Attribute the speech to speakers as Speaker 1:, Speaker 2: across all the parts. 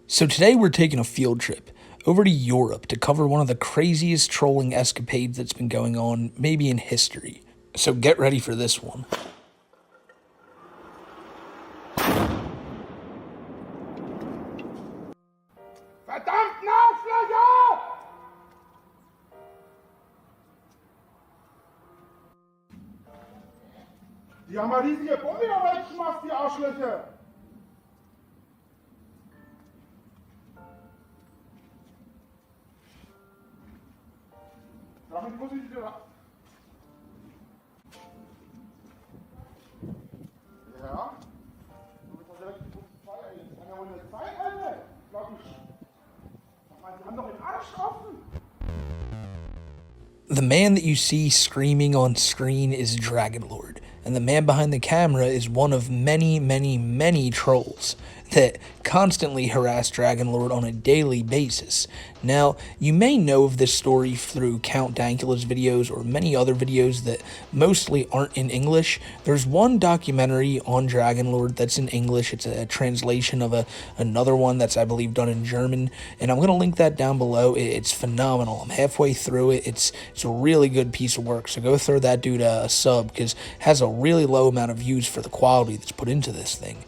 Speaker 1: So today we're taking a field trip over to Europe to cover one of the craziest trolling escapades that's been going on, maybe in history. So get ready for this one.
Speaker 2: Verdammt Nauflöcher! Die haben mal riesige Bäume weggeschmast, die Arschlöcher! Damit muss ich wieder... Ja? Du bist doch direkt die Polizei, ey. Das kann ja wohl nicht sein, Alter! Glaub ich... Die haben doch den Arsch offen!
Speaker 1: The man that you see screaming on screen is Drachenlord, and the man behind the camera is one of many trolls that constantly harass Drachenlord on a daily basis. Now, you may know of this story through Count Dankula's videos or many other videos that mostly aren't in English. There's one documentary on Drachenlord that's in English. It's a translation of another one that's, I believe, done in German, and I'm going to link that down below. It's phenomenal. I'm halfway through it. It's a really good piece of work, so go throw that dude a sub, because it has a really low amount of views for the quality that's put into this thing.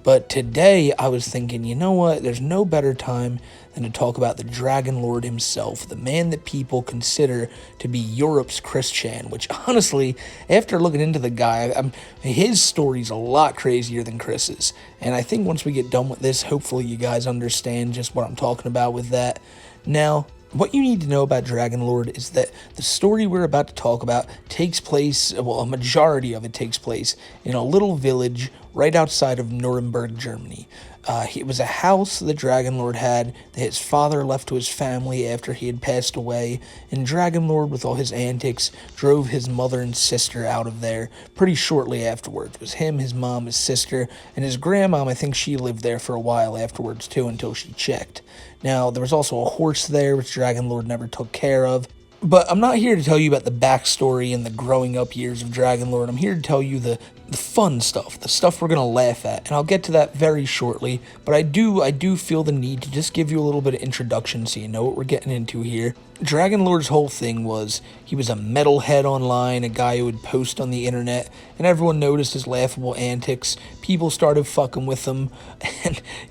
Speaker 1: But today, I was thinking, you know what, there's no better time than to talk about the Drachenlord himself, the man that people consider to be Europe's Chris Chan, which honestly, after looking into the guy, his story's a lot crazier than Chris's. And I think once we get done with this, hopefully you guys understand just what I'm talking about with that. Now, what you need to know about Drachenlord is that the story we're about to talk about takes place, well, a majority of it takes place in a little village right outside of Nuremberg, Germany. It was a house that Drachenlord had that his father left to his family after he had passed away, and Drachenlord, with all his antics, drove his mother and sister out of there pretty shortly afterwards. It was him, his mom, his sister, and his grandmom. I think she lived there for a while afterwards too, until she checked. Now, there was also a horse there, which Drachenlord never took care of. But I'm not here to tell you about the backstory and the growing up years of Drachenlord. I'm here to tell you the fun stuff, the stuff we're going to laugh at, and I'll get to that very shortly. But I do feel the need to just give you a little bit of introduction so you know what we're getting into here. Drachenlord's whole thing was he was a metalhead online, a guy who would post on the internet, and everyone noticed his laughable antics. People started fucking with him,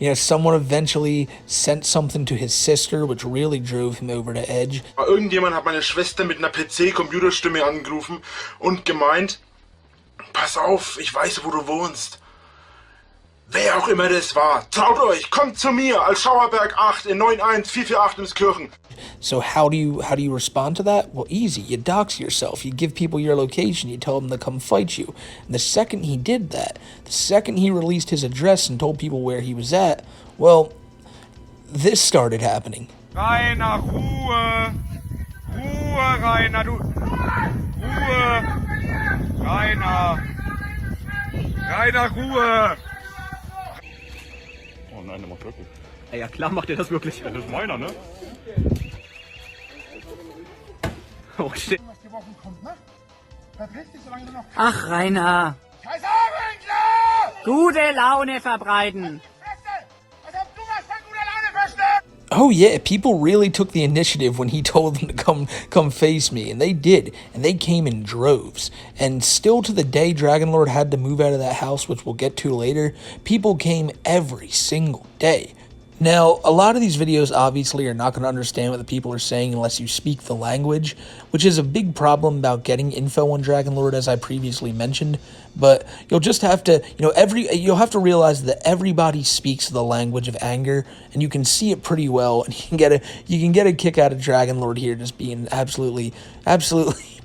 Speaker 1: and someone eventually sent something to his sister, which really drove him over the edge.
Speaker 2: Irgendjemand hat meine Schwester mit einer PC-Computerstimme angerufen und gemeint, pass auf, ich weiß, wo du wohnst. Wer auch immer das war, traut euch, kommt zu mir als Schauerberg 8 in 91448 Emskirchen.
Speaker 1: So how do you respond to that? Well, easy. You dox yourself. You give people your location. You tell them to come fight you. And the second he did that, the second he released his address and told people where he was at, well, this started happening.
Speaker 3: Rainer, Ruhe! Ruhe, Rainer, du... Ruhe! Rainer! Rainer, Ruhe! Oh nein, der macht wirklich.
Speaker 4: Ja klar macht er das wirklich.
Speaker 3: Das ist meiner, ne?
Speaker 4: Oh shit. Ach Rainer. Gute Laune verbreiten.
Speaker 1: Oh yeah, people really took the initiative when he told them to come face me, and they did, and they came in droves. And still to the day Drachenlord had to move out of that house, which we'll get to later, people came every single day. Now, a lot of these videos obviously are not going to understand what the people are saying unless you speak the language, which is a big problem about getting info on Drachenlord, as I previously mentioned. But you'll just have to, you'll have to realize that everybody speaks the language of anger, and you can see it pretty well, and you can get a kick out of Drachenlord here just being absolutely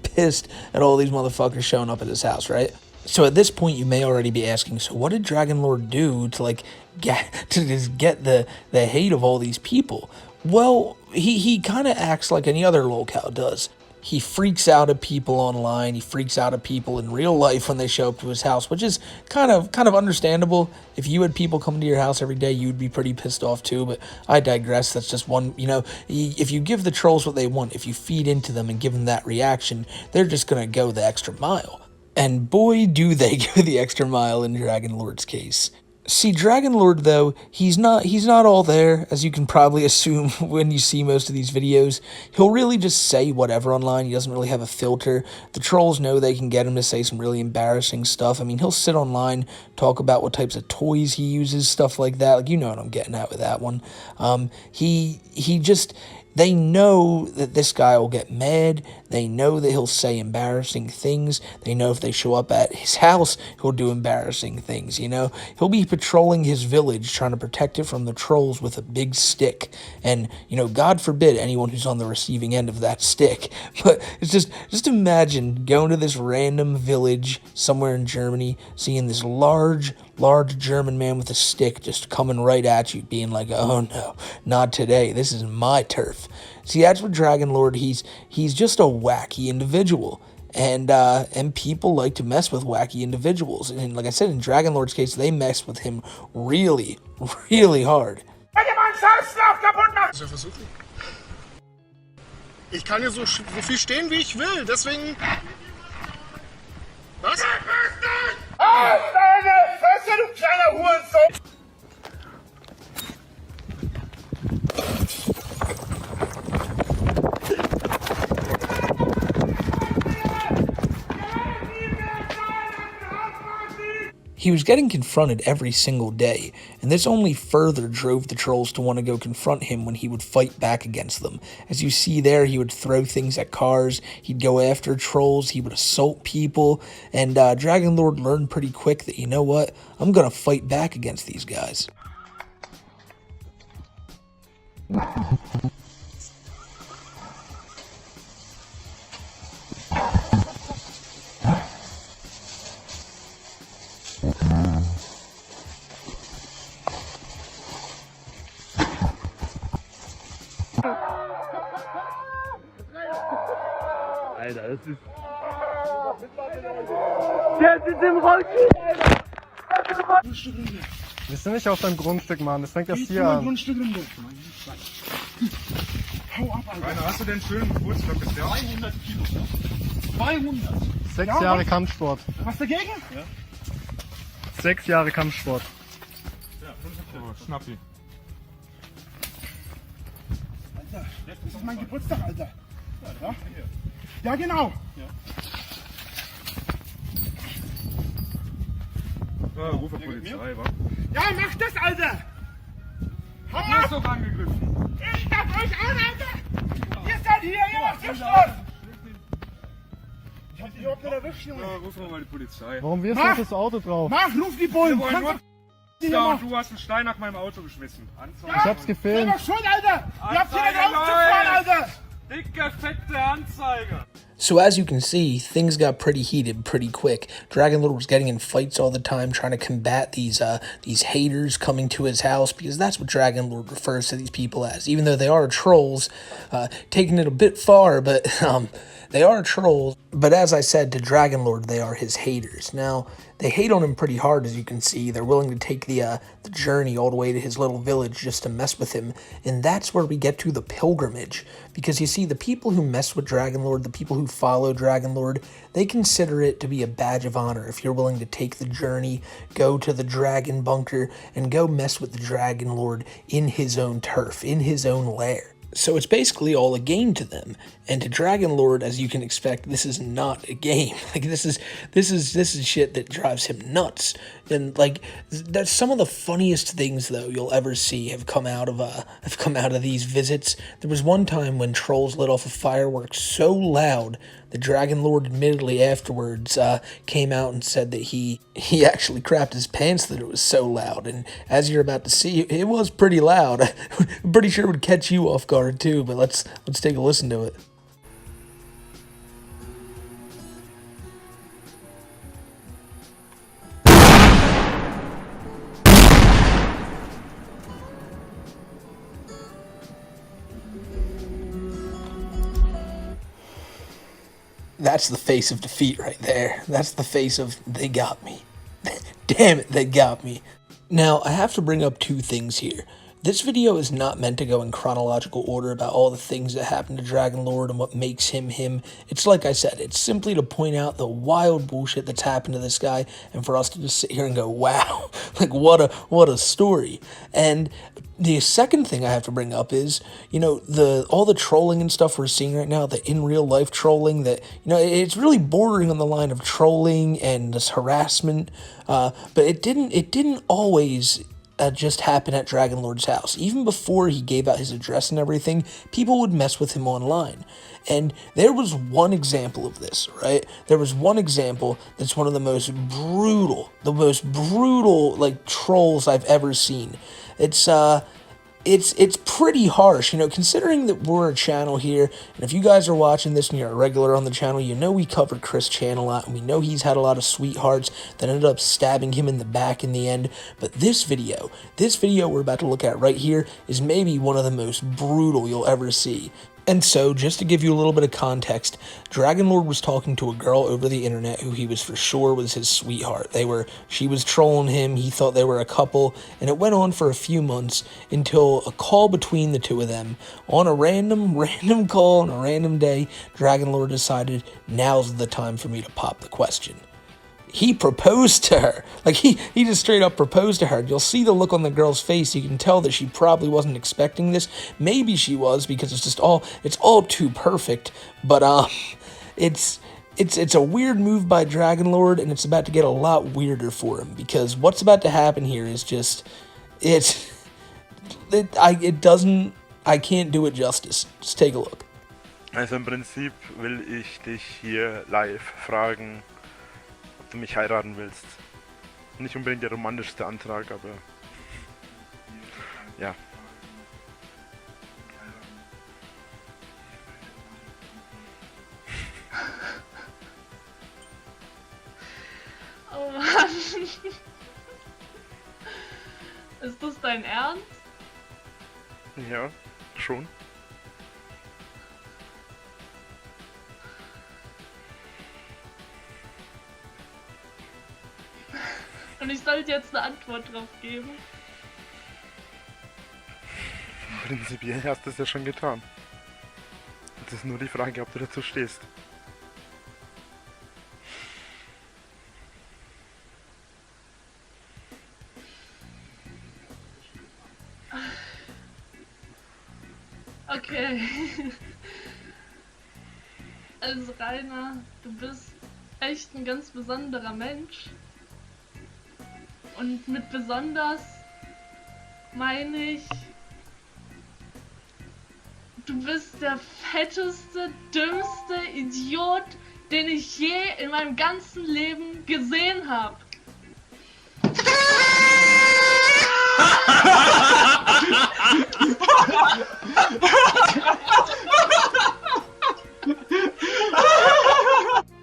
Speaker 1: pissed at all these motherfuckers showing up at his house, right? So at this point, you may already be asking, so what did Drachenlord do to get the hate of all these people? Well, he kind of acts like any other lolcow does. He freaks out at people online. He freaks out at people in real life when they show up to his house, which is kind of understandable. If you had people coming to your house every day, you'd be pretty pissed off too, but I digress. That's just one, if you give the trolls what they want, if you feed into them and give them that reaction, they're just going to go the extra mile. And boy, do they go the extra mile in Drachenlord's case. See, Drachenlord, though, he's not all there, as you can probably assume when you see most of these videos. He'll really just say whatever online. He doesn't really have a filter. The trolls know they can get him to say some really embarrassing stuff. I mean, he'll sit online, talk about what types of toys he uses, stuff like that. Like, you know what I'm getting at with that one. They know that this guy will get mad. They know that he'll say embarrassing things. They know if they show up at his house, he'll do embarrassing things, you know? He'll be patrolling his village, trying to protect it from the trolls with a big stick. And, you know, God forbid anyone who's on the receiving end of that stick. But it's just imagine going to this random village somewhere in Germany, seeing this large German man with a stick just coming right at you, being like, oh no, not today. This is my turf. See, that's what Drachenlord, he's just a wacky individual. And people like to mess with wacky individuals. And like I said, in Drachenlord's case, they mess with him really, really hard.
Speaker 5: Ich kann hier so viel stehen, wie ich will, deswegen... Was?
Speaker 2: Halt deine Fresse, du kleiner Hurensohn!
Speaker 1: He was getting confronted every single day, and this only further drove the trolls to want to go confront him when he would fight back against them. As you see there, he would throw things at cars, he'd go after trolls, he would assault people, and Drachenlord learned pretty quick that, you know what, I'm gonna fight back against these guys.
Speaker 3: Alter, das ist...
Speaker 4: Der sitzt im Rollstuhl, Alter!
Speaker 5: Wir sind nicht auf deinem Grundstück, Mann. Das fängt erst hier an.
Speaker 2: Grundstück runter. Hau ab, Alter.
Speaker 3: Rainer, hast du den schönen Geburtstag bisher?
Speaker 2: 200 Kilo. 200.
Speaker 5: 6 Jahre Kampfsport.
Speaker 2: Was dagegen?
Speaker 3: Ja.
Speaker 5: 6 Jahre Kampfsport.
Speaker 3: Ja, so, Schnappi.
Speaker 2: Alter, das ist mein Geburtstag, Alter. Ja, ja genau.
Speaker 3: Ja, rufe Polizei, wa?
Speaker 2: Ja, mach das, Alter. Hau
Speaker 3: Du hast
Speaker 2: ab.
Speaker 3: doch angegriffen.
Speaker 2: Ich hab euch an, Alter. Ihr seid hier, ihr macht hier Stress. Ich hab die überhaupt nicht erwischt, Junge.
Speaker 3: Ja, ruf mal die Polizei.
Speaker 5: Warum wirst
Speaker 2: Mach!
Speaker 5: du auf das Auto drauf?
Speaker 2: Mach, ruf die Bullen.
Speaker 3: Wir wollen nur...
Speaker 2: Kannst
Speaker 3: Ja,
Speaker 2: du
Speaker 3: und du hast einen Stein nach meinem Auto geschmissen. Anzeige.
Speaker 5: Ich hab's gefilmt.
Speaker 2: Selber schuld, Alter. Ihr habt hier nicht
Speaker 3: Anzeige,
Speaker 2: aufzufahren,
Speaker 3: Leute.
Speaker 2: Alter.
Speaker 3: Dicke, fette Anzeige.
Speaker 1: So as you can see, things got pretty heated pretty quick. Drachenlord was getting in fights all the time, trying to combat these haters coming to his house, because that's what Drachenlord refers to these people as. Even though they are trolls, taking it a bit far, but they are trolls. But as I said, to Drachenlord, they are his haters. Now, they hate on him pretty hard, as you can see. They're willing to take the journey all the way to his little village just to mess with him. And that's where we get to the pilgrimage. Because you see, the people who mess with Drachenlord, the people who follow Drachenlord, they consider it to be a badge of honor if you're willing to take the journey, go to the dragon bunker, and go mess with the Drachenlord in his own turf, in his own lair. So it's basically all a game to them. And to Drachenlord, as you can expect, this is not a game. Like this is shit that drives him nuts. And like that's some of the funniest things though you'll ever see have come out of these visits. There was one time when trolls lit off a firework so loud the Drachenlord admittedly afterwards came out and said that he actually crapped his pants that it was so loud. And as you're about to see, it was pretty loud. I'm pretty sure it would catch you off guard too, but let's take a listen to it. That's the face of defeat right there. That's the face of, they got me. Damn it, they got me. Now, I have to bring up two things here. This video is not meant to go in chronological order about all the things that happened to Drachenlord and what makes him him. It's like I said, it's simply to point out the wild bullshit that's happened to this guy and for us to just sit here and go, wow, like what a story. And the second thing I have to bring up is, you know, all the trolling and stuff we're seeing right now, the in real life trolling that, you know, it's really bordering on the line of trolling and this harassment. But it didn't always just happened at Drachenlord's house. Even before he gave out his address and everything, people would mess with him online. And there was one example of this, right? There was one example that's one of the most brutal, like, trolls I've ever seen. It's pretty harsh, you know, considering that we're a channel here, and if you guys are watching this and you're a regular on the channel, you know we covered Chris Chan a lot, and we know he's had a lot of sweethearts that ended up stabbing him in the back in the end. But this video we're about to look at right here is maybe one of the most brutal you'll ever see. And so, just to give you a little bit of context, Drachenlord was talking to a girl over the internet who he was for sure was his sweetheart. She was trolling him, he thought they were a couple, and it went on for a few months until a call between the two of them. On a random call on a random day, Drachenlord decided, now's the time for me to pop the question. He proposed to her. Like, he just straight up proposed to her. You'll see the look on the girl's face. You can tell that she probably wasn't expecting this. Maybe she was, because it's all too perfect. But, it's a weird move by Drachenlord, and it's about to get a lot weirder for him, because what's about to happen here is just, I can't do it justice. Just take a look.
Speaker 6: Also im Prinzip will ich dich hier live fragen, ob du mich heiraten willst. Nicht unbedingt der romantischste Antrag, aber ja.
Speaker 7: Oh Mann. Ist das dein Ernst?
Speaker 6: Ja, schon.
Speaker 7: Und ich sollte jetzt eine Antwort drauf geben?
Speaker 6: Prinzipiell hast du es ja schon getan. Jetzt ist nur die Frage, ob du dazu stehst.
Speaker 7: Okay. Also Rainer, du bist echt ein ganz besonderer Mensch. Und mit besonders meine ich, du bist der fetteste, dümmste Idiot, den ich je in meinem ganzen Leben gesehen habe.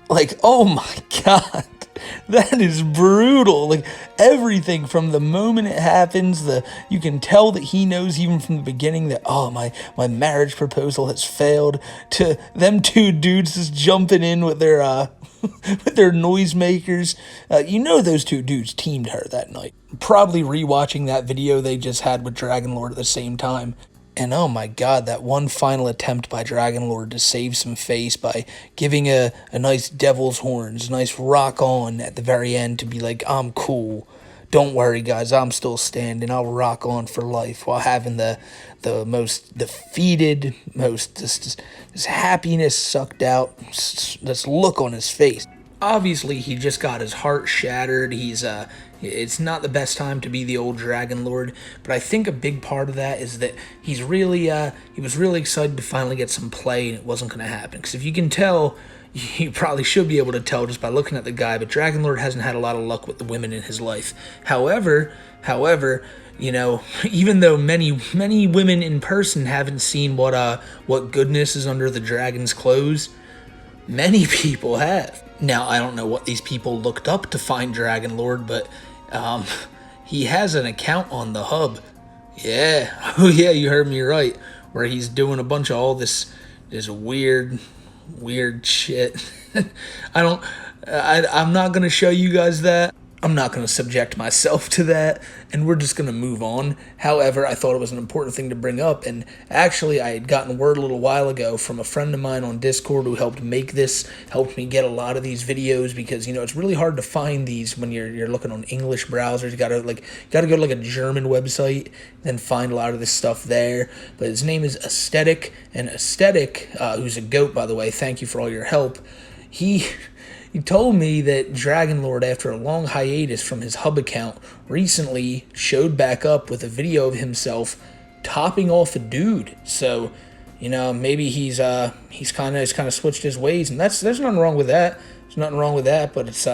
Speaker 1: Like, oh my god, that is brutal. Like, everything from the moment it happens, you can tell that he knows even from the beginning that, oh, my marriage proposal has failed, to them two dudes just jumping in with their with their noisemakers. You know those two dudes teamed her that night. Probably rewatching that video they just had with Drachenlord at the same time. And oh my god, that one final attempt by Drachenlord to save some face by giving a nice devil's horns, nice rock on at the very end to be like, I'm cool. Don't worry guys, I'm still standing. I'll rock on for life, while having the most defeated, most this happiness sucked out, this look on his face. Obviously, he just got his heart shattered. It's not the best time to be the old Drachenlord, but I think a big part of that is that he was really excited to finally get some play, and it wasn't going to happen. Because if you can tell, you probably should be able to tell just by looking at the guy, but Drachenlord hasn't had a lot of luck with the women in his life. However, you know, even though many women in person haven't seen what goodness is under the dragon's clothes, many people have. Now, I don't know what these people looked up to find Drachenlord, but he has an account on the hub. Yeah, oh yeah, you heard me right. Where he's doing a bunch of all this weird shit. I'm not gonna show you guys that. I'm not going to subject myself to that, and we're just going to move on. However, I thought it was an important thing to bring up, and actually I had gotten word a little while ago from a friend of mine on Discord who helped make this, helped me get a lot of these videos, because, you know, it's really hard to find these when you're looking on English browsers. You gotta go to like a German website, then find a lot of this stuff there. But his name is Aesthetic, and Aesthetic, who's a goat, by the way, thank you for all your help. He told me that Drachenlord, after a long hiatus from his hub account, recently showed back up with a video of himself topping off a dude. So, you know, maybe he's kind of switched his ways, and there's nothing wrong with that. There's nothing wrong with that, but it's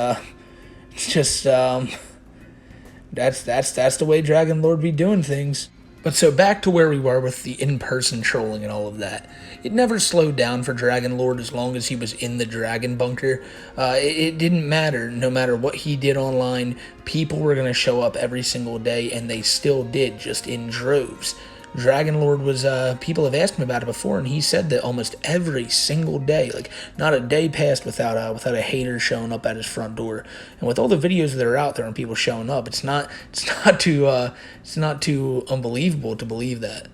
Speaker 1: just that's the way Drachenlord be doing things. But so back to where we were with the in-person trolling and all of that. It never slowed down for Drachenlord as long as he was in the Dragon Bunker. It didn't matter. No matter what he did online, people were going to show up every single day, and they still did, just in droves. Drachenlord was, people have asked him about it before, and he said that almost every single day, like, not a day passed without a hater showing up at his front door. And with all the videos that are out there and people showing up, it's not too unbelievable to believe that.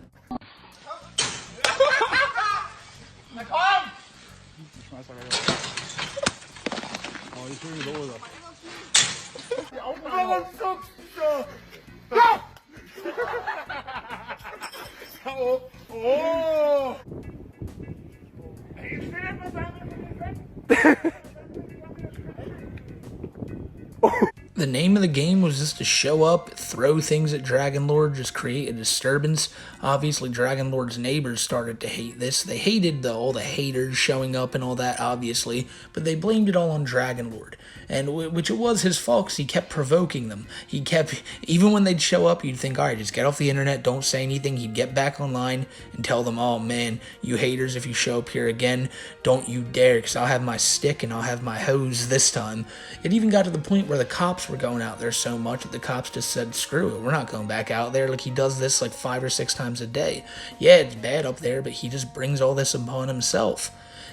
Speaker 1: The name of the game was just to show up, throw things at Drachenlord, just create a disturbance. Obviously, Drachenlord's neighbors started to hate this. They hated all the haters showing up and all that, obviously, but they blamed it all on Drachenlord. And which it was his fault, 'cause he kept provoking them. He kept, even when they'd show up, you'd think, all right, just get off the internet, don't say anything. He'd get back online and tell them, oh man, you haters, if you show up here again, don't you dare, because I'll have my stick and I'll have my hose this time. It even got to the point where the cops were going out there so much that the cops just said, screw it, we're not going back out there. Like, he does this like 5 or 6 times a day. Yeah, it's bad up there, but he just brings all this upon himself.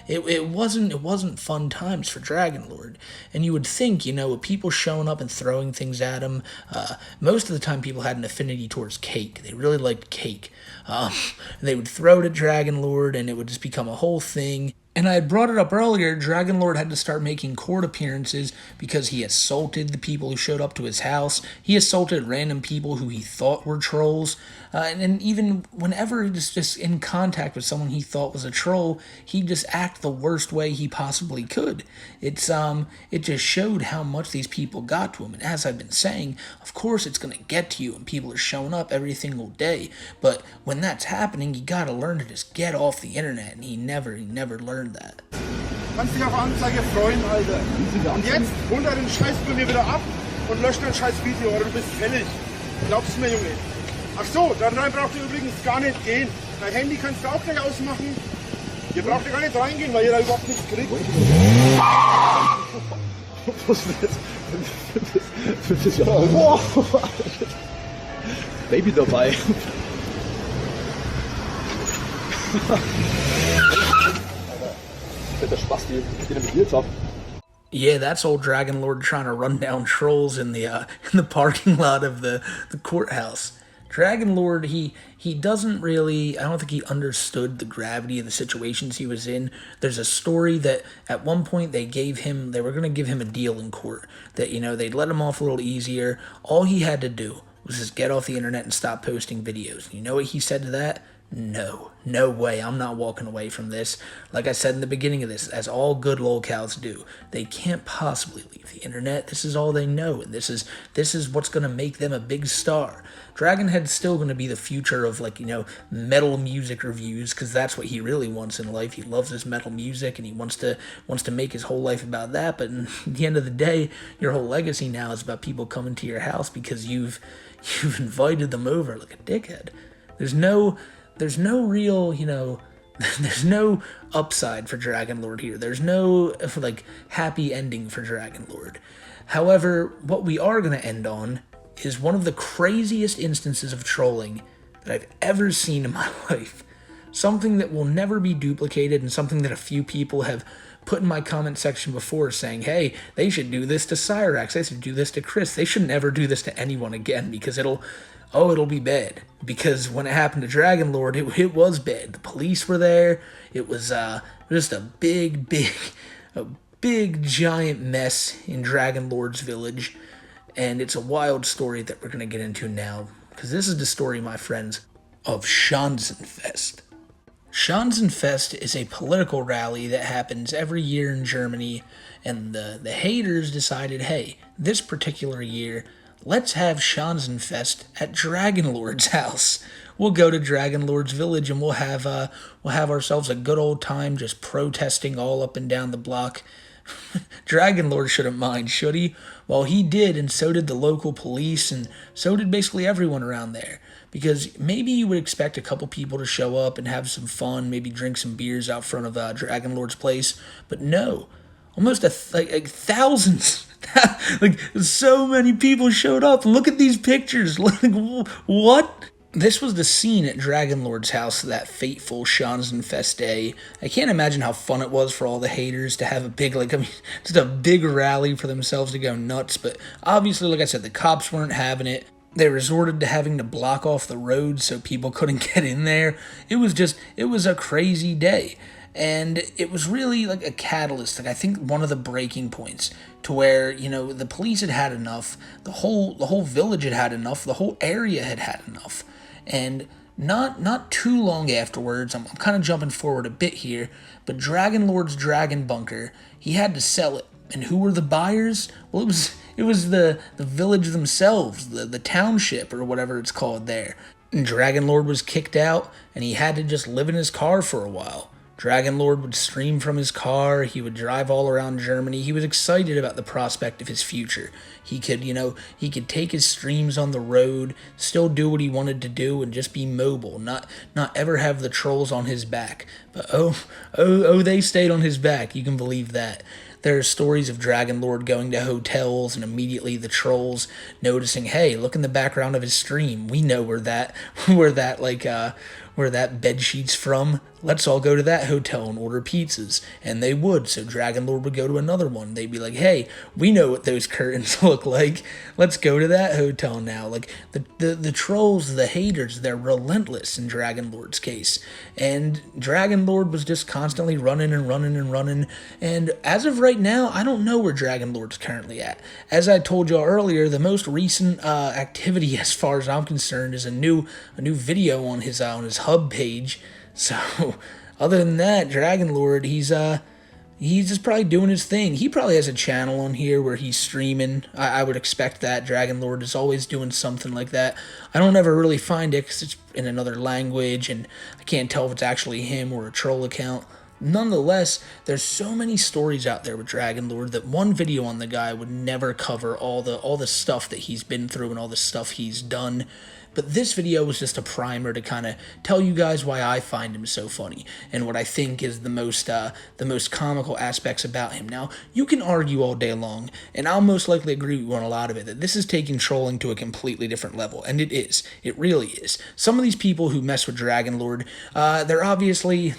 Speaker 1: It wasn't fun times for Drachenlord. And you would think, you know, with people showing up and throwing things at him, most of the time people had an affinity towards cake. They really liked cake. They would throw it at Drachenlord, and it would just become a whole thing. And I had brought it up earlier, Drachenlord had to start making court appearances because he assaulted the people who showed up to his house. He assaulted random people who he thought were trolls. And even whenever he was just in contact with someone he thought was a troll, he'd just act the worst way he possibly could. It just showed how much these people got to him. And as I've been saying, of course it's going to get to you, and people are showing up every single day. But when that's happening, you got to learn to just get off the internet, and he never learned that.
Speaker 2: Kannst dich auf Anzeige freuen, Alter. Und jetzt hol er den Scheiß bei mir wieder ab und löscht dein scheiß Video, oder du bist fällig. Glaubst du mir, Junge? Ach so, da rein braucht ihr übrigens gar nicht gehen. Dein Handy kannst du auch gleich ausmachen. Ihr braucht ja gar nicht reingehen, weil ihr da überhaupt nichts kriegt.
Speaker 8: Baby dabei. Der Spaß, den mit dir ab.
Speaker 1: Yeah, that's old Drachenlord trying to run down trolls in the parking lot of the courthouse. Drachenlord, he doesn't really, I don't think he understood the gravity of the situations he was in. There's a story that at one point they were going to give him a deal in court, that, you know, they'd let him off a little easier. All he had to do was just get off the internet and stop posting videos. You know what he said to that? No way, I'm not walking away from this. Like I said in the beginning of this, as all good Lolcows do, they can't possibly leave the internet. This is all they know, and this is what's going to make them a big star. Dragonhead's still going to be the future of, like, you know, metal music reviews, because that's what he really wants in life. He loves his metal music, and he wants to make his whole life about that. But at the end of the day, your whole legacy now is about people coming to your house because you've invited them over like a dickhead. There's no real, you know, there's no upside for Drachenlord here. There's no, like, happy ending for Drachenlord. However, what we are going to end on is one of the craziest instances of trolling that I've ever seen in my life. Something that will never be duplicated, and something that a few people have put in my comment section before saying, hey, they should do this to Cyrax, they should do this to Chris, they should never do this to anyone again, because it'll be bad. Because when it happened to Drachenlord, it was bad. The police were there. It was just a big giant mess in Drachenlord's village. And it's a wild story that we're going to get into now, because this is the story, my friends, of Schanzenfest. Schanzenfest is a political rally that happens every year in Germany, and the haters decided, hey, this particular year, let's have Schanzenfest at Drachenlord's house. We'll go to Drachenlord's village and we'll have ourselves a good old time just protesting all up and down the block. Drachenlord shouldn't mind, should he? Well, he did, and so did the local police, and so did basically everyone around there. Because maybe you would expect a couple people to show up and have some fun, maybe drink some beers out front of Drachenlord's place, but no. Almost thousands. Like, so many people showed up. Look at these pictures. Like, what? This was the scene at Drachenlord's house that fateful Schanzenfest day. I can't imagine how fun it was for all the haters to have a big, just a big rally for themselves to go nuts. But obviously, like I said, the cops weren't having it. They resorted to having to block off the road so people couldn't get in there. It was a crazy day. And it was really like a catalyst, like I think one of the breaking points to where, the police had had enough, the whole village had had enough, the whole area had had enough. And not too long afterwards, I'm kind of jumping forward a bit here, but Drachenlord's Dragon Bunker, he had to sell it. And who were the buyers? Well, it was the village themselves, the township or whatever it's called there. And Drachenlord was kicked out, and he had to just live in his car for a while. Drachenlord would stream from his car, he would drive all around Germany. He was excited about the prospect of his future. He could take his streams on the road, still do what he wanted to do, and just be mobile, not ever have the trolls on his back. But they stayed on his back, you can believe that. There are stories of Drachenlord going to hotels and immediately the trolls noticing, hey, look in the background of his stream. We know where that bedsheet's from. Let's all go to that hotel and order pizzas. And they would, so Drachenlord would go to another one. They'd be like, hey, we know what those curtains look like. Let's go to that hotel now. Like, the trolls, the haters, they're relentless in Drachenlord's case. And Drachenlord was just constantly running and running and running. And as of right now, I don't know where Drachenlord's currently at. As I told y'all earlier, the most recent activity, as far as I'm concerned, is a new video on his hub page. So, other than that, Drachenlord, he's just probably doing his thing. He probably has a channel on here where he's streaming. I would expect that. Drachenlord is always doing something like that. I don't ever really find it because it's in another language, and I can't tell if it's actually him or a troll account. Nonetheless, there's so many stories out there with Drachenlord that one video on the guy would never cover all the stuff that he's been through and all the stuff he's done. But this video was just a primer to kind of tell you guys why I find him so funny and what I think is the most comical aspects about him. Now, you can argue all day long, and I'll most likely agree with you on a lot of it, that this is taking trolling to a completely different level, and it is. It really is. Some of these people who mess with Drachenlord, they're obviously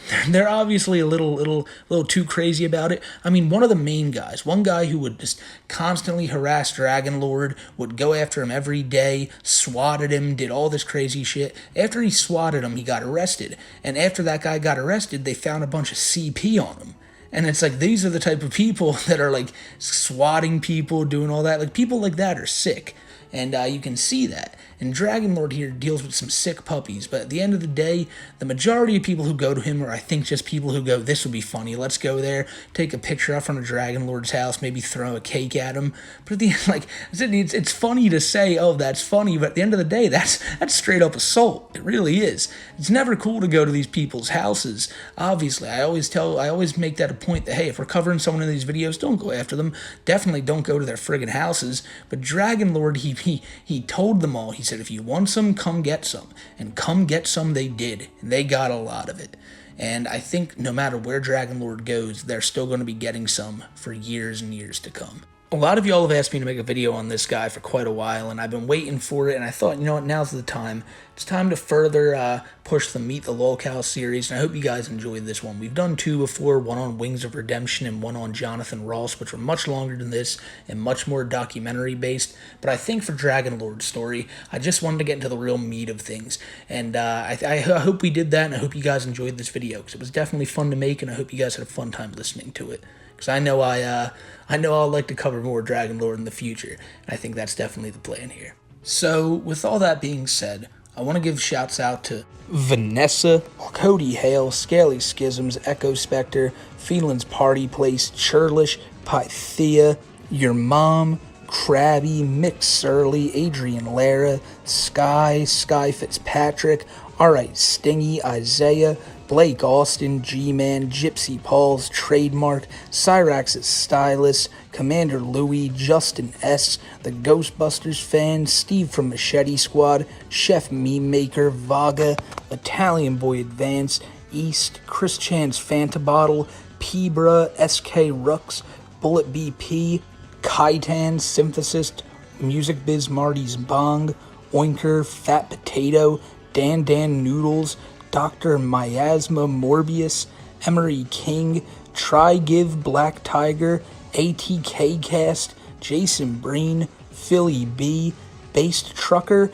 Speaker 1: a little too crazy about it. I mean, one of the main guys, one guy who would just constantly harass Drachenlord, would go after him every day, swatted him, did all this crazy shit. After he swatted him, he got arrested. And after that guy got arrested, they found a bunch of CP on him. And it's like, these are the type of people that are like swatting people, doing all that. Like, people like that are sick. And you can see that. And Drachenlord here deals with some sick puppies, but at the end of the day, the majority of people who go to him are, I think, just people who go, this would be funny, let's go there, take a picture out front of Drachenlord's house, maybe throw a cake at him. But at the end, like, it's funny to say, oh, that's funny, but at the end of the day, that's straight up assault. It really is. It's never cool to go to these people's houses. Obviously, I always make that a point that, hey, if we're covering someone in these videos, don't go after them. Definitely don't go to their friggin' houses. But Drachenlord, he told them all, he said, if you want some, come get some. And come get some they did. And they got a lot of it. And I think no matter where Drachenlord goes, they're still going to be getting some for years and years to come. A lot of y'all have asked me to make a video on this guy for quite a while, and I've been waiting for it, and I thought, you know what, now's the time it's time to further push the Meet the Lolcows series, and I hope you guys enjoyed this one. We've done 2 before, one on Wings of Redemption and one on Jonathan Ross, which were much longer than this and much more documentary-based, but I think for Drachenlord's story, I just wanted to get into the real meat of things, and I hope we did that, and I hope you guys enjoyed this video, because it was definitely fun to make, and I hope you guys had a fun time listening to it. Because I know I'll like to cover more Drachenlord in the future, and I think that's definitely the plan here. So, with all that being said, I want to give shouts out to Vanessa, Cody Hale, Scaly Schisms, Echo Spectre, Feelin's Party Place, Churlish, Pythia, Your Mom, Krabby, Mick Surly, Adrian Lara, Sky Fitzpatrick, Alright Stingy, Isaiah, Blake Austin, G-Man, Gypsy Paul's Trademark, Cyrax's Stylist, Commander Louie, Justin S., the Ghostbusters fan, Steve from Machete Squad, Chef Meme Maker, Vaga, Italian Boy Advance, East, Chris Chan's Fanta Bottle, Pebra, SK Rux, Bullet BP, Kaitan, Synthesist, Music Biz Marty's Bong, Oinker, Fat Potato, Dan Noodles, Dr. Miasma Morbius, Emery King, Try Give Black Tiger, ATK Cast, Jason Breen, Philly B, Based Trucker,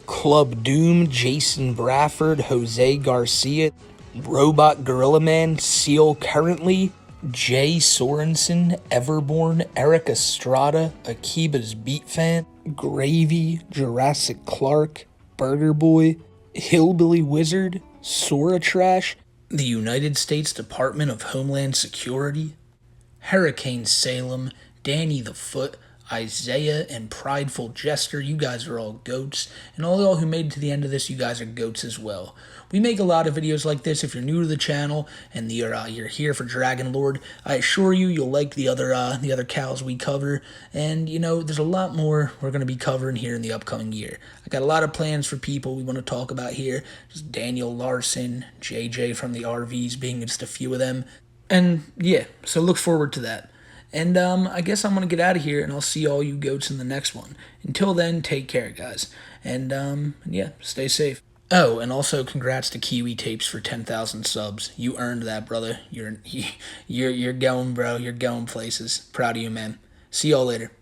Speaker 1: Club Doom, Jason Brafford, Jose Garcia, Robot Gorilla Man, Seal Currently, Jay Sorensen, Everborn, Eric Estrada, Akiba's Beat Fan, Gravy, Jurassic Clark, Burger Boy, Hillbilly Wizard, Sora Trash, the United States Department of Homeland Security, Hurricane Salem, Danny the Foot, Isaiah, and Prideful Jester. You guys are all goats. And all y'all who made it to the end of this, you guys are goats as well. We make a lot of videos like this. If you're new to the channel and you're here for Drachenlord, I assure you you'll like the other cows we cover. And you know, there's a lot more we're going to be covering here in the upcoming year. I got a lot of plans for people we want to talk about here. Just Daniel Larson, JJ from the RVs being just a few of them. And yeah, so look forward to that. And I guess I'm going to get out of here, and I'll see all you goats in the next one. Until then, take care, guys. And yeah, stay safe. Oh, and also congrats to Kiwi Tapes for 10,000 subs. You earned that, brother. You're going, bro. You're going places. Proud of you, man. See y'all later.